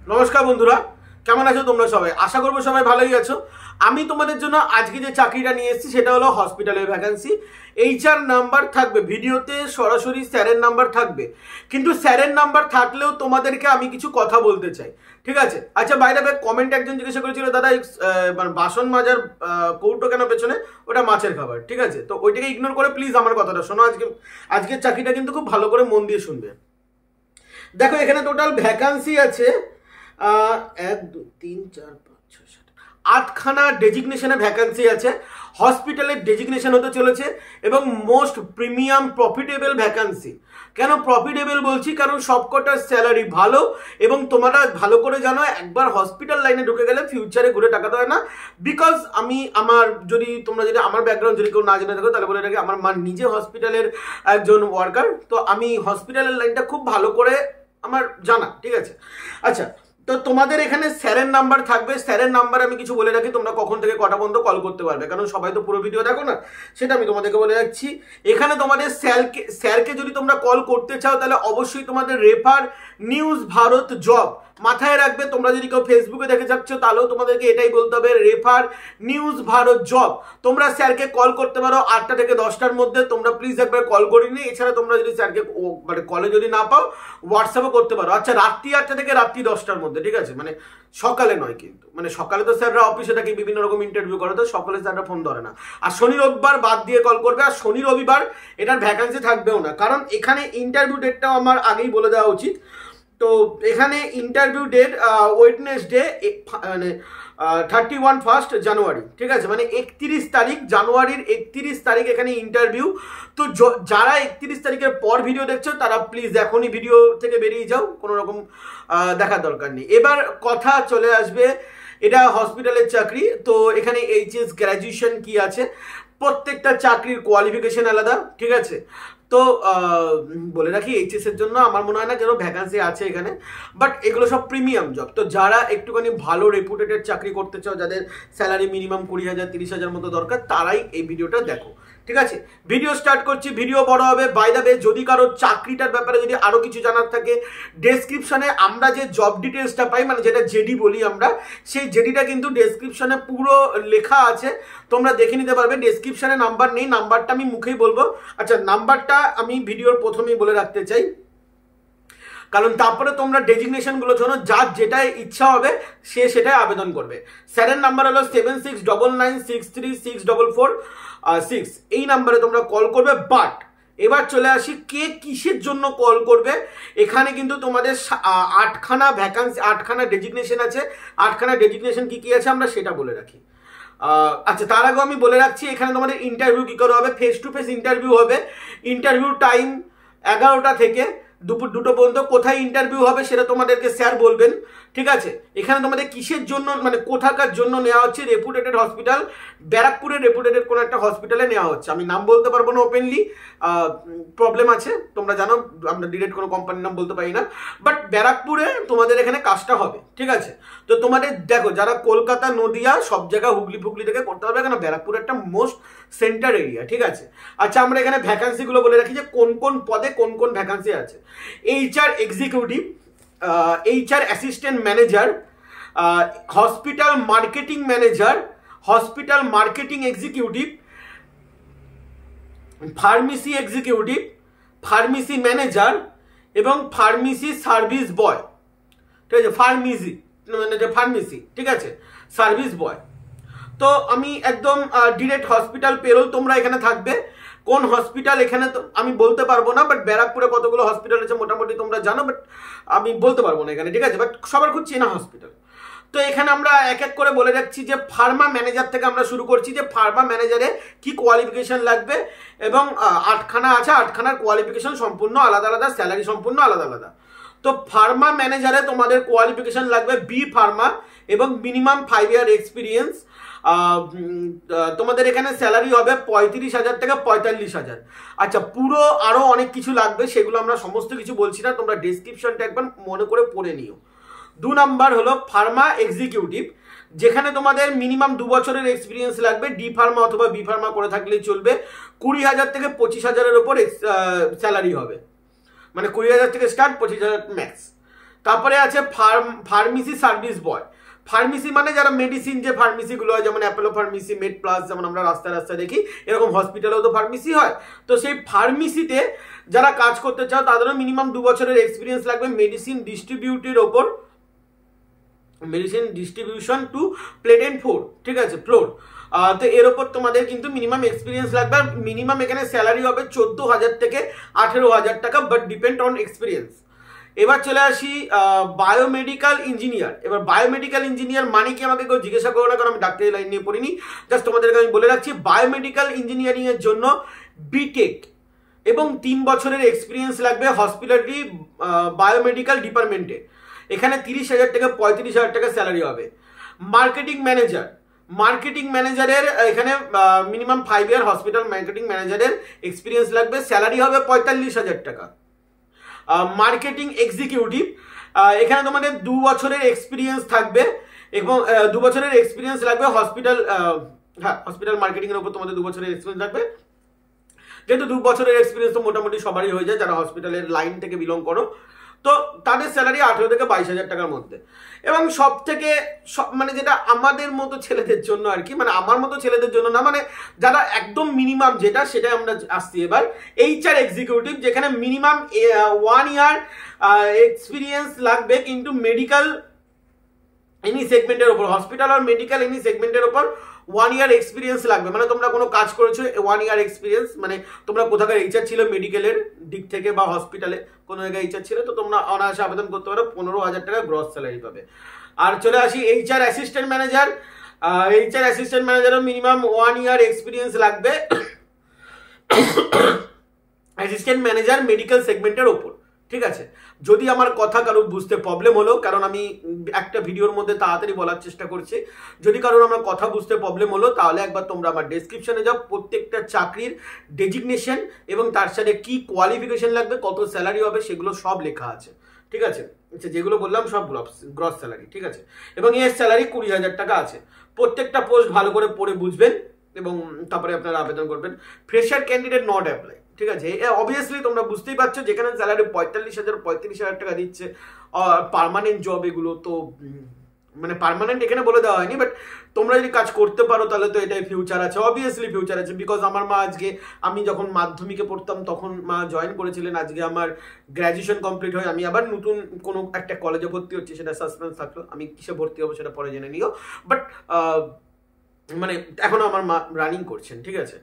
নমস্কার বন্ধুরা, কেমন আছো তোমরা সবাই? আশা করবো সবাই ভালোই আছো। আমি তোমাদের জন্য আজকে যে চাকরিটা নিয়ে এসেছি সেটা হলো হসপিটালের ভ্যাকেন্সি। HR নাম্বার থাকবে ভিডিওতে, সরাসরি স্যারের নাম্বার থাকবে, কিন্তু স্যারের নাম্বার থাকলেও তোমাদেরকে আমি কিছু কথা বলতে চাই, ঠিক আছে? আচ্ছা, বাইরে কমেন্ট একজন জিজ্ঞাসা করেছিল, দাদা বাসন মাজার কৌটো কেন পেছনে? ওটা মাছের খাবার, ঠিক আছে? তো ওইটাকে ইগনোর করে প্লিজ আমার কথাটা শোনো। আজকের চাকরিটা কিন্তু খুব ভালো করে মন দিয়ে শুনবে। দেখো, এখানে টোটাল ভ্যাকান্সি আছে 1 2 3 4 5 6 7 8খানা ডেজিগনেশনে ভ্যাকান্সি আছে। হসপিটালের ডেজিগনেশন হতে চলেছে এবং মোস্ট প্রিমিয়াম প্রফিটেবল ভ্যাকান্সি। কেন প্রফিটেবল বলছি? কারণ সবকটার স্যালারি ভালো এবং তোমরা ভালো করে জানো, একবার হসপিটাল লাইনে ঢুকে গেলে ফিউচারে ঘুরে টাকাতে হয় না। বিকজ তোমরা যদি আমার ব্যাকগ্রাউন্ড যদি কেউ না জেনে থাকো তাহলে বলে রাখি, আমার মা নিজে হসপিটালের একজন ওয়ার্কার, তো আমি হসপিটালের লাইনটা খুব ভালো করে আমার জানা, ঠিক আছে? আচ্ছা, তো তোমাদের এখানে স্যারের নাম্বার থাকবে। স্যারের নাম্বার আমি কিছু বলে রাখি, তোমরা কখন থেকে কটা পর্যন্ত কল করতে পারবে, কারণ সবাই তো পুরো ভিডিও দেখো না, সেটা আমি তোমাদেরকে বলে রাখছি। এখানে তোমাদের স্যারকে যদি তোমরা কল করতে চাও তাহলে অবশ্যই তোমাদের রেফার নিউজ ভারত জব মাথায় রাখবে। তোমরা যদি কেউ ফেসবুকে দেখে যাচ্ছ তাহলেও তোমাদেরকে এটাই বলতে হবে, রেফার নিউজ ভারত জব। তোমরা স্যারকে কল করতে পারো 8টা থেকে 10টার মধ্যে। তোমরা প্লিজ একবার কল করে নিই। এছাড়া তোমরা যদি স্যারকে কলে যদি না পাও, হোয়াটসঅ্যাপও করতে পারো। আচ্ছা, রাত্রি 8টা থেকে রাত্রি 10টার মধ্যে, ঠিক আছে? মানে সকালে নয়, কিন্তু মানে সকালে তো স্যাররা অফিসে থাকে, বিভিন্ন রকম ইন্টারভিউ করে, তো সকালে স্যাররা ফোন ধরে না। আর শনি রবিবার বাদ দিয়ে কল করবে। আর শনি রবিবার এটার ভ্যাকান্সি থাকবেও না, কারণ এখানে ইন্টারভিউ ডেটটাও আমার আগেই বলে দেওয়া উচিত। তো এখানে ইন্টারভিউ ডেট ওয়েডনেসডে মানে 1 জানুয়ারি, ঠিক আছে? মানে 31 তারিখ, জানুয়ারির 31 তারিখ এখানে ইন্টারভিউ। তো যারা 31 তারিখের পর ভিডিও দেখছো তারা প্লিজ এখনই ভিডিও থেকে বেরিয়ে যাও, কোনো রকম দেখার দরকার নেই। এবার কথা চলে আসবে, এটা হসপিটালের চাকরি, তো এখানে HS গ্র্যাজুয়েশন কি আছে, প্রত্যেকটা চাকরির কোয়ালিফিকেশন আলাদা, ঠিক আছে? তো বলে রাখি, HS এর জন্য আমার মনে হয় না যেন ভ্যাকান্সি আছে এখানে, বাট এগুলো সব প্রিমিয়াম জব। তো যারা একটুখানি ভালো রেপুটেটেড চাকরি করতে চাও, যাদের স্যালারি মিনিমাম 20,000 30,000 মতো দরকার, তারাই এই ভিডিওটা দেখো, ঠিক আছে? ভিডিও স্টার্ট করছি, ভিডিও বড় হবে। বাই দ্য ওয়ে, যদি কারো চাকরিটার ব্যাপারে যদি আরো কিছু জানার থাকে, ডেসক্রিপশনে আমরা যে জব ডিটেলসটা পাই, মানে যেটা জেডি বলি আমরা, সেই জেডিটা কিন্তু ডেসক্রিপশনে পুরো লেখা আছে, তোমরা দেখে নিতে পারবে। ডেসক্রিপশনে নাম্বার নেই, নাম্বারটা আমি মুখেই বলবো। আচ্ছা, নাম্বারটা আমি ভিডিওর প্রথমেই বলে রাখতে চাই, কারণ তারপরে তোমরা ডেজিগনেশনগুলো শোনো, যার যেটাই ইচ্ছা হবে সে সেটাই আবেদন করবে। স্যারের নাম্বার হলো 7699636446। এই নাম্বারে তোমরা কল করবে। বাট এবার চলে আসি, কে কিসের জন্য কল করবে। এখানে কিন্তু তোমাদের 8খানা ভ্যাকান্সি, 8খানা ডেজিগনেশন আছে। 8খানা ডেজিগনেশন কি কি আছে আমরা সেটা বলে রাখি। আচ্ছা, তার আগে আমি বলে রাখছি, এখানে তোমাদের ইন্টারভিউ কি করে হবে। ফেস টু ফেস ইন্টারভিউ হবে। ইন্টারভিউ টাইম 11টা থেকে দুপুর 2টো পর্যন্ত। কোথায় ইন্টারভিউ হবে সেটা তোমাদেরকে স্যার বলবেন, ঠিক আছে? এখানে তোমাদের কিসের জন্য, মানে কোথাকার জন্য নেওয়া হচ্ছে, রেপুটেটেড হসপিটাল, ব্যারাকপুরের রেপুটেটেড কোনো একটা হসপিটালে নেওয়া হচ্ছে। আমি নাম বলতে পারবো না ওপেনলি, প্রবলেম আছে, তোমরা জানো আমরা ডিরেক্ট কোনো কোম্পানির নাম বলতে পারি না, বাট ব্যারাকপুরে তোমাদের এখানে কাজটা হবে, ঠিক আছে? তো তোমাদের দেখো, যারা কলকাতা, নদিয়া, সব জায়গা হুগলি ফুগলি থেকে করতে হবে, কেন ব্যারাকপুর একটা মোস্ট সেন্টার এরিয়া, ঠিক আছে? আচ্ছা, আমরা এখানে ভ্যাকান্সিগুলো বলে রাখি যে কোন কোন পদে কোন কোন ভ্যাকান্সি আছে। HR executive, HR assistant manager, hospital marketing manager, hospital marketing executive, pharmacy executive, pharmacy manager এবং ফার্মেসি সার্ভিস বয়, ঠিক আছে? ফার্মেসি, ঠিক আছে, সার্ভিস বয়। তো আমি একদম ডিরেক্ট হসপিটাল পেরোল তোমরা এখানে থাকবে। কোন হসপিটাল এখানে তো আমি বলতে পারবো না, বাট ব্যারাকপুরে কতগুলো হসপিটাল আছে মোটামুটি তোমরা জানো, বাট আমি বলতে পারবো না এখানে, ঠিক আছে? বাট সবার খুব চেনা হসপিটাল। তো এখানে আমরা এক এক করে বলে রাখছি যে ফার্মা ম্যানেজার থেকে আমরা শুরু করছি, যে ফার্মা ম্যানেজারে কি কোয়ালিফিকেশন লাগবে, এবং 8খানা আছে, 8খানার কোয়ালিফিকেশন সম্পূর্ণ আলাদা আলাদা, স্যালারি সম্পূর্ণ আলাদা আলাদা। তো ফার্মা ম্যানেজারে তোমাদের কোয়ালিফিকেশন লাগবে বি ফার্মা এবং মিনিমাম 5 ইয়ার এক্সপিরিয়েন্স। তোমাদের এখানে স্যালারি হবে 35,000 থেকে 45,000। আচ্ছা, পুরো আরো অনেক কিছু লাগবে, সেগুলো আমরা সমস্ত কিছু বলছি না, তোমরা ডেসক্রিপশনটা একবার মনে করে পড়ে নিও। 2 নাম্বার হলো ফার্মা এক্সিকিউটিভ, যেখানে তোমাদের মিনিমাম 2 বছরের এক্সপিরিয়েন্স লাগবে। ডি ফার্মা অথবা বি ফার্মা করে থাকলেই চলবে। 20,000 থেকে 25,000-এর ওপর স্যালারি হবে, মানে 20,000 থেকে স্টার্ট, 25,000 ম্যাক্স। তারপরে আছে ফার্মেসি সার্ভিস বয়। ফার্মেসি মানে যারা মেডিসিন যে ফার্মেসিগুলো হয়, যেমন অ্যাপোলো ফার্মেসি, মেড প্লাস, যেমন আমরা রাস্তায় রাস্তায় দেখি, এরকম হসপিটালেও তো ফার্মেসি হয়। তো সেই ফার্মেসিতে যারা কাজ করতে চাও তাদেরও মিনিমাম 2 বছরের এক্সপিরিয়েন্স লাগবে মেডিসিন ডিস্ট্রিবিউটের ওপর, medicine distribution to plate and floor, ঠিক আছে, ফ্লোর। তো এর ওপর তোমাদের কিন্তু মিনিমাম এক্সপিরিয়েন্স লাগবে। আর মিনিমাম এখানে স্যালারি হবে 14,000 থেকে 18,000 টাকা, বাট ডিপেন্ড অন এক্সপিরিয়েন্স। এবার চলে আসি বায়োমেডিক্যাল ইঞ্জিনিয়ার। এবার বায়োমেডিক্যাল ইঞ্জিনিয়ার মানে কি আমাকে কেউ জিজ্ঞাসা করো না, কারণ আমি ডাক্তারি লাইন নিয়ে পড়িনি। জাস্ট তোমাদেরকে আমি বলে রাখছি, বায়োমেডিক্যাল ইঞ্জিনিয়ারিং এর জন্য বিটেক এবং 3 বছরের এক্সপিরিয়েন্স লাগবে হসপিটালিটি বায়োমেডিক্যাল ডিপার্টমেন্টে। এখানে 30,000 থেকে 35,000 টাকা স্যালারি হবে। মার্কেটিং ম্যানেজার, মার্কেটিং ম্যানেজারের এখানে মিনিমাম 5 ইয়ার হসপিটাল মার্কেটিং ম্যানেজারের এক্সপিরিয়েন্স লাগবে, স্যালারি হবে 45,000 টাকা। মার্কেটিং এক্সিকিউটিভ, এখানে তোমাদের 2 বছরের এক্সপিরিয়েন্স থাকবে এবং 2 বছরের এক্সপিরিয়েন্স লাগবে হসপিটাল, হ্যাঁ হসপিটাল মার্কেটিং এর উপর তোমাদের 2 বছরের এক্সপিরিয়েন্স লাগবে। যেহেতু 2 বছরের এক্সপিরিয়েন্স তো মোটামুটি সবারই হয়ে যায় যারা হসপিটালের লাইন থেকে বিলং করো, তো তাদের স্যালারি 18 থেকে 22,000 টাকার মধ্যে। এবং সব থেকে মানে যেটা আমাদের মতো ছেলেদের জন্য আর কি, মানে আমার মতো ছেলেদের জন্য না, মানে যারা একদম মিনিমাম যেটা, সেটা আমরা আসছি এবার HR এক্সিকিউটিভ, যেখানে মিনিমাম 1 ইয়ার এক্সপিরিয়েন্স লাগবে, কিন্তু মেডিকেল এনি সেগমেন্টের ওপর, হসপিটাল আর মেডিকেল এনি সেগমেন্টের ওপর 1 ইয়ার এক্সপিরিয়েন্স লাগবে। মানে তোমরা কোনো কাজ করেছো 1 ইয়ার এক্সপিরিয়েন্স, মানে তোমরা কোথাকার HR ছিল মেডিকেলের দিক থেকে বা হসপিটালে কোনো জায়গায় HR ছিল, তো তোমরা অনায়াসে আবেদন করতে পারো, 15,000 টাকা গ্রস স্যালারি পাবে। আর চলে আসি HR assistant manager. HR assistant ম্যানেজারও মিনিমাম 1 ইয়ার এক্সপিরিয়েন্স লাগবে অ্যাসিস্ট্যান্ট ম্যানেজার মেডিকেল সেগমেন্টের ওপর, ঠিক আছে। যদি আমার কথা কারোর বুঝতে প্রবলেম হলো, কারণ আমি একটা ভিডিওর মধ্যে তাড়াতাড়ি বলার চেষ্টা করছি, যদি কারোর আমার কথা বুঝতে প্রবলেম হলো তাহলে একবার তোমরা আমার ডেসক্রিপশনে যাও, প্রত্যেকটা চাকরির ডেজিগনেশন এবং তার সাথে কি কোয়ালিফিকেশন লাগবে, কত স্যালারি হবে, সেগুলো সব লেখা আছে, ঠিক আছে। আচ্ছা, যেগুলো বললাম সব গ্রস স্যালারি, ঠিক আছে। এবং এর স্যালারি 20,000 টাকা আছে। প্রত্যেকটা পোস্ট ভালো করে পড়ে বুঝবেন এবং তারপরে আপনারা আবেদন করবেন। ফ্রেশার ক্যান্ডিডেট নট অ্যাপ্লাই, ঠিক আছে। অবভিয়াসলি তোমরা বুঝতেই পারছো, যেখানে স্যালারি 35,000 টাকা দিচ্ছে, পার্মানেন্ট জব এগুলো, তো মানে পার্মানেন্ট এখানে বলে দেওয়া হয়নি, বাট তোমরা যদি কাজ করতে পারো তাহলে তো এটাই ফিউচার আছে, অবভিয়াসলি ফিউচার আছে। বিকজ আমার মা আজকে, আমি যখন মাধ্যমিকে পড়তাম তখন মা জয়েন করেছিলেন, আজকে আমার গ্র্যাজুয়েশন কমপ্লিট হয়, আমি আবার নতুন কোনো একটা কলেজে ভর্তি হচ্ছে, সেটা সাসপেন্স থাকলো, আমি কিসে ভর্তি হবো সেটা পরে জেনে নিও, বাট মানে এখনো আমার মা রানিং করছেন, ঠিক আছে।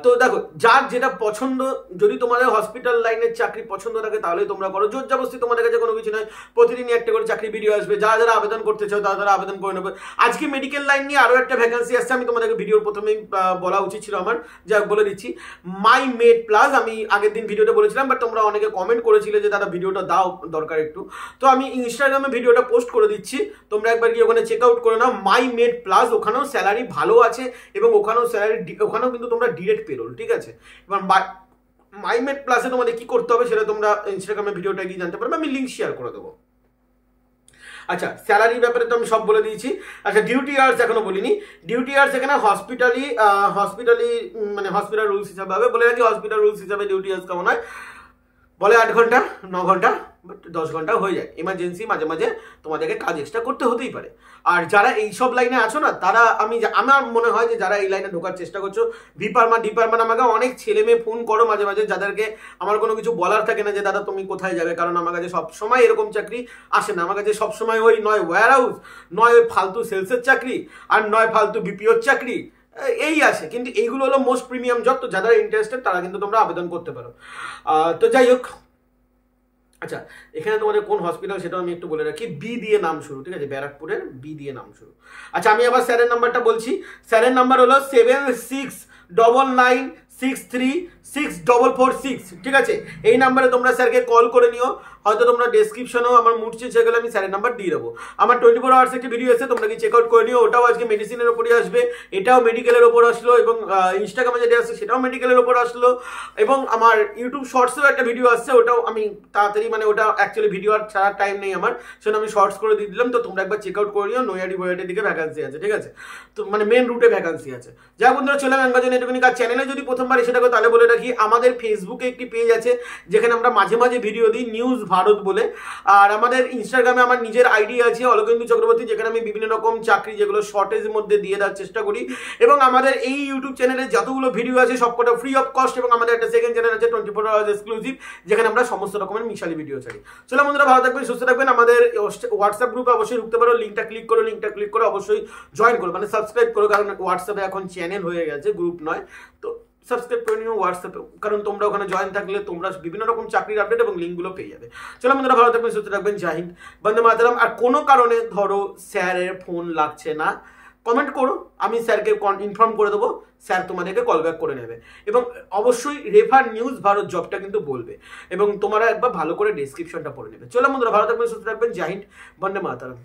তো দেখো, যার যেটা পছন্দ, যদি তোমাদের হসপিটাল লাইনের চাকরি পছন্দ থাকে তাহলে তোমরা করো, জোর জবরদস্তি তোমাদের কাছে কোনো কিছু নয়, প্রতিদিনই একটা করে চাকরি ভিডিও আসবে, যারা যারা আবেদন করতে চাও তারা আবেদন করে নেবে। আজকে মেডিকেল লাইন নিয়ে আরও একটা ভ্যাকেন্সি আসছে, আমি তোমাদেরকে ভিডিওর প্রথমেই বলা উচিত ছিল আমার, যা বলে দিচ্ছি, মাই মেড প্লাস। আমি আগের দিন ভিডিওটা বলেছিলাম, বাট তোমরা অনেকে কমেন্ট করেছিলে যে দাদা ভিডিওটা দাও দরকার একটু, তো আমি ইনস্টাগ্রামে ভিডিওটা পোস্ট করে দিচ্ছি, তোমরা একবার গিয়ে ওখানে চেক আউট করে নাও, মাই মেড প্লাস। ওখানেও স্যালারি ভালো আছে এবং ওখানেও স্যালারি, ওখানেও কিন্তু তোমরা ডিরেক্ট পেরোল, ঠিক আছে। এবার মাইমেড প্লাসে তোমাদের কি করতে হবে সেটা তোমরা ইনস্টাগ্রামে ভিডিওটা গিয়ে জানতে পারবে, আমি লিঙ্ক শেয়ার করে দেবো। আচ্ছা, স্যালারির ব্যাপারে তো আমি সব বলে দিয়েছি। আচ্ছা, ডিউটি আওয়ার্স এখনো বলিনি। ডিউটি আওয়ার্স এখানে হসপিটালি মানে হসপিটাল রুলস হিসাবে হবে, বলে রাখি হসপিটাল রুলস হিসাবে ডিউটি আওয়ার্স কেমন হয়, বলে 8 ঘন্টা 9 ঘন্টা, বাট 10 ঘন্টা হয়ে যায়। এমার্জেন্সি মাঝে মাঝে তোমাদেরকে কাজ এক্সট্রা করতে হতেই পারে। আর যারা এই সব লাইনে আছো না, তারা আমার মনে হয় যে যারা এই লাইনে ঢোকার চেষ্টা করছো, ডিপার্টমেন্ট আমাকে অনেক ছেলে মেয়ে ফোন করো মাঝে মাঝে, যাদেরকে আমার কোনো কিছু বলার থাকে না যে দাদা তুমি কোথায় যাবে, কারণ আমার কাছে সবসময় এরকম চাকরি আসে না। আমার কাছে সবসময় ওই নয় ওয়্যার হাউস, নয় ওই ফালতু সেলসের চাকরি, আর নয় ফালতু বিপিওর চাকরি, এই আছে। কিন্তু এইগুলো হলো মোস্ট প্রিমিয়াম জব, তো যারা ইন্টারেস্টেড তারা কিন্তু তোমরা আবেদন করতে পারো। তো যাই হোক, আচ্ছা, এখানে তোমাদের কোন হসপিটাল সেটাও আমি একটু বলে রাখি, বি দিয়ে নাম শুরু, ঠিক আছে, ব্যারাকপুরের বি দিয়ে নাম শুরু। আচ্ছা, আমি আবার স্যারের নাম্বারটা বলছি। স্যারের নাম্বার হলো 7699636446, ঠিক আছে। এই নাম্বারে তোমরা স্যারকে কল করে নিও, হয়তো তোমরা ডেসক্রিপশনেও আমার মুড চেঞ্জ হয়ে গেলে আমি স্যারের নাম্বার দিয়ে দেবো। আমার 24 আওয়ার্স একটি ভিডিও এসে তোমরা কি চেক আউট করে নিও, ওটাও আজকে মেডিসিনের ওপরই আসবে, এটাও মেডিকেলের ওপর আসলো, এবং ইনস্টাগ্রামে যেটা আসছে সেটাও মেডিকেলের ওপর আসলো, এবং আমার ইউটিউব শর্টসেও একটা ভিডিও আসছে, ওটাও আমি তাড়াতাড়ি, মানে ওটা অ্যাকচুয়ালি ভিডিও আর ছাড়ার টাইম নেই আমার, সেটা আমি শর্টস করে দিয়ে দিলাম, তো তোমরা একবার চেক আউট করে নিও। নৈহাটি বৈহাটির দিকে ভ্যাকান্সি আছে, ঠিক আছে, তো মানে মেন রুটে ভ্যাকান্সি আছে। যা বন্ধুরা, চলে ম্যাঙ্গাজিন এটুকুনি কাজ। চ্যানেলে যদি প্রথমবার এসে থাকো তাহলে বলে রাখি, আমাদের ফেসবুকে একটি পেজ আছে যেখানে আমরা মাঝে মাঝে ভিডিও দিই, নিউজ ভারত বলে। আর আমাদের ইনস্টাগ্রামে আমার নিজের আইডি আছে অলকেন্দু চক্রবর্তী, যেখানে আমি বিভিন্ন রকম চাকরি যেগুলো শর্টেজের মধ্যে দিয়ে দেওয়ার চেষ্টা করি। এবং আমাদের এই ইউটিউব চ্যানেলে যতগুলো ভিডিও আছে সবকটা ফ্রি অফ কস্ট। এবং আমাদের একটা সেকেন্ড চ্যানেল আছে 24 আওয়ার্স এক্সক্লুসিভ, যেখানে আমরা সমস্ত রকমের মিশালি ভিডিও ছাড়ি। চলো বন্ধুরা, ভালো থাকবেন, সুস্থ থাকবেন। আমাদের হোয়াটসঅ্যাপ গ্রুপে অবশ্যই ঢুকতে পারো, লিঙ্কটা ক্লিক করো, অবশ্যই জয়েন করো, মানে সাবস্ক্রাইব করো, কারণ হোয়াটসঅ্যাপে এখন চ্যানেল হয়ে গেছে, গ্রুপ নয়। তো সাবস্ক্রাইব করে নিও হোয়াটসঅ্যাপে, কারণ তোমরা ওখানে জয়েন থাকলে তোমরা বিভিন্ন রকম চাকরির আপডেট এবং লিঙ্কগুলো পেয়ে যাবে। চলো বন্ধুরা, ভালো থাকবেন, সুস্থ থাকবেন, জয় হিন্দ, বন্দে মাতরম। আর কোনো কারণে ধরো স্যারের ফোন লাগছে না, কমেন্ট করো, আমি স্যারকে ইনফর্ম করে দেবো, স্যার তোমাদেরকে কল ব্যাক করে নেবে। এবং অবশ্যই রেফার নিউজ ভারত জবটা কিন্তু বলবে, এবং তোমরা একবার ভালো করে ডেসক্রিপশনটা পড়ে নেবে। চলো বন্ধুরা, ভালো থাকবেন, সুস্থ থাকবেন, জয় হিন্দ, বন্দে মাতরম।